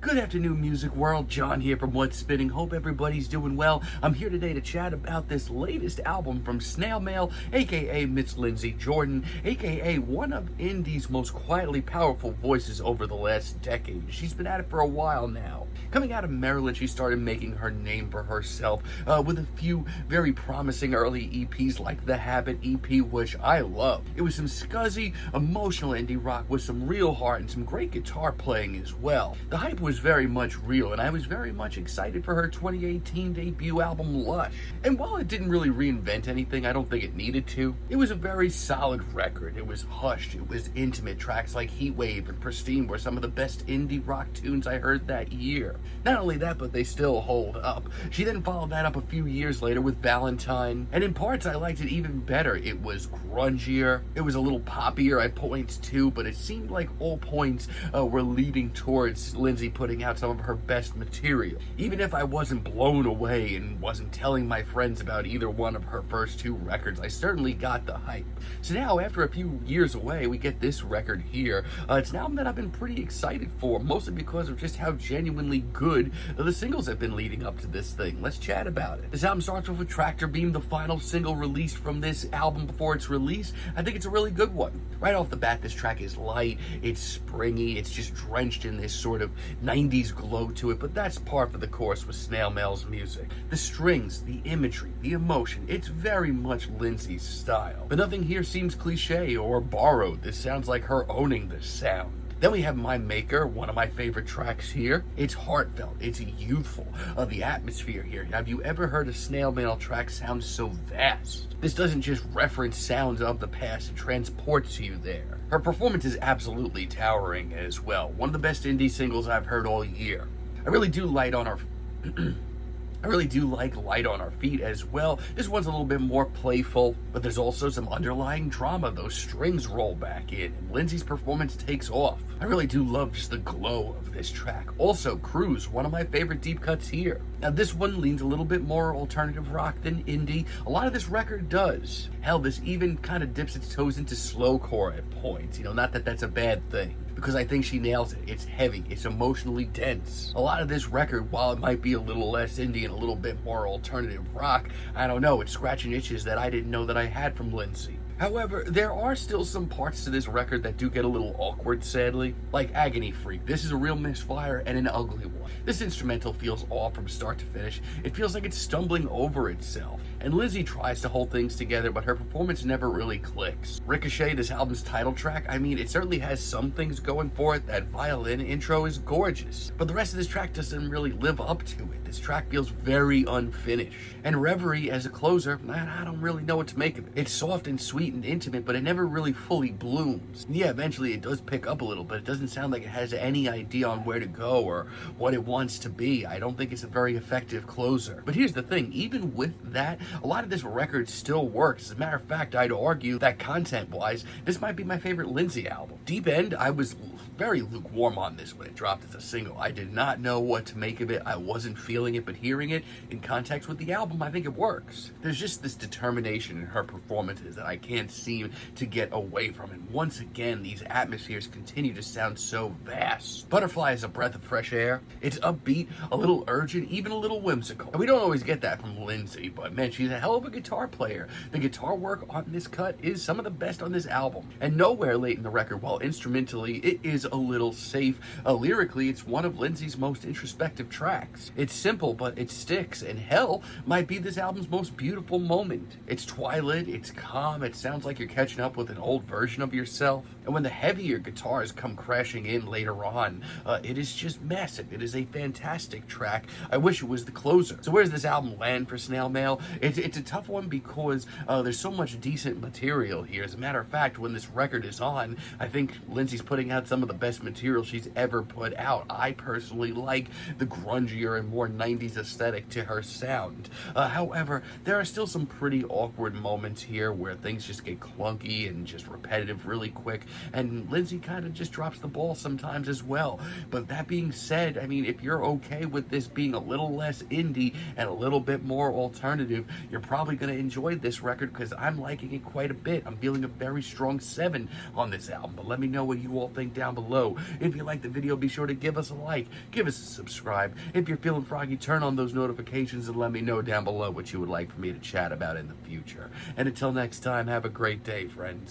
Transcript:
Good afternoon, music world. John here from What's Spinning. Hope everybody's doing well. I'm here today to chat about this latest album from Snail, aka Miss Lindsey Jordan, aka one of indie's most quietly powerful voices over the last decade. She's been at it for a while now. Coming out of Maryland, she started making her name for herself with a few very promising early EPs like The Habit EP, which I love. It was some scuzzy, emotional indie rock with some real heart and some great guitar playing as well. The hype was very much real, and I was very much excited for her 2018 debut album, Lush. And while it didn't really reinvent anything, I don't think it needed to, it was a very solid record. It was hushed, it was intimate. Tracks like Heatwave and Pristine were some of the best indie rock tunes I heard that year. Not only that, but they still hold up. She then followed that up a few years later with Valentine, and in parts I liked it even better. It was grungier, it was a little poppier at points too, but it seemed like all points were leading towards Lindsey putting out some of her best material. Even if I wasn't blown away and wasn't telling my friends about either one of her first two records, I certainly got the hype. So now, after a few years away, we get this record here. It's an album that I've been pretty excited for, mostly because of just how genuinely good the singles have been leading up to this thing. Let's chat about it. This album starts off with Tractor Beam, the final single released from this album before its release. I think it's a really good one. Right off the bat, this track is light, it's springy, it's just drenched in this sort of 90s glow to it, but that's par for the course with Snail's music. The strings, the imagery, the emotion, it's very much Lindsey's style. But nothing here seems cliche or borrowed. This sounds like her owning this sound. Then we have My Maker, one of my favorite tracks here. It's heartfelt, it's youthful. The atmosphere here. Have you ever heard a Snail track sound so vast? This doesn't just reference sounds of the past, it transports you there. Her performance is absolutely towering as well. One of the best indie singles I've heard all year. I really do like Light on Our Feet as well. This one's a little bit more playful, but there's also some underlying drama. Those strings roll back in, and Lindsey's performance takes off. I really do love just the glow of this track. Also, Cruise, one of my favorite deep cuts here. Now, this one leans a little bit more alternative rock than indie. A lot of this record does. Hell, this even kind of dips its toes into slowcore at points. Not that that's a bad thing, because I think she nails it. It's heavy, it's emotionally dense. A lot of this record, while it might be a little less indie and a little bit more alternative rock, I don't know, it's scratching itches that I didn't know that I had from Lindsey. However, there are still some parts to this record that do get a little awkward, sadly. Like Agony Freak. This is a real misfire and an ugly one. This instrumental feels off from start to finish. It feels like it's stumbling over itself. And Lindsey tries to hold things together, but her performance never really clicks. Ricochet, this album's title track, it certainly has some things going for it. That violin intro is gorgeous. But the rest of this track doesn't really live up to it. This track feels very unfinished. And Reverie, as a closer, I don't really know what to make of it. It's soft and sweet and intimate, but it never really fully blooms. Yeah, eventually it does pick up a little, but it doesn't sound like it has any idea on where to go or what it wants to be. I don't think it's a very effective closer. But here's the thing, even with that, a lot of this record still works. As a matter of fact, I'd argue that content-wise, this might be my favorite Lindsey album. Deep End, I was very lukewarm on this when it dropped as a single. I did not know what to make of it. I wasn't feeling it, but hearing it in context with the album, I think it works. There's just this determination in her performances that I can't seem to get away from. And once again, these atmospheres continue to sound so vast. Butterfly is a breath of fresh air. It's upbeat, a little urgent, even a little whimsical. And we don't always get that from Lindsey, but man, she's a hell of a guitar player. The guitar work on this cut is some of the best on this album. And nowhere late in the record, while instrumentally it is a little safe, lyrically it's one of Lindsey's most introspective tracks. It's simple, but it sticks, and hell might be this album's most beautiful moment. It's twilit, it's calm, it sounds like you're catching up with an old version of yourself. And when the heavier guitars come crashing in later on, it is just massive. It is a fantastic track. I wish it was the closer. So where does this album land for Snail? It's a tough one because there's so much decent material here. As a matter of fact, when this record is on, I think Lindsey's putting out some of the best material she's ever put out. I personally like the grungier and more 90s aesthetic to her sound. However, there are still some pretty awkward moments here where things just get clunky and just repetitive really quick. and Lindsey kind of just drops the ball sometimes as well. But that being said, I mean, if you're okay with this being a little less indie and a little bit more alternative, you're probably going to enjoy this record because I'm liking it quite a bit. I'm feeling a very strong 7 on this album, but let me know what you all think down below. If you liked the video, be sure to give us a like, give us a subscribe. If you're feeling froggy, turn on those notifications and let me know down below what you would like for me to chat about in the future. And until next time, have a great day, friends.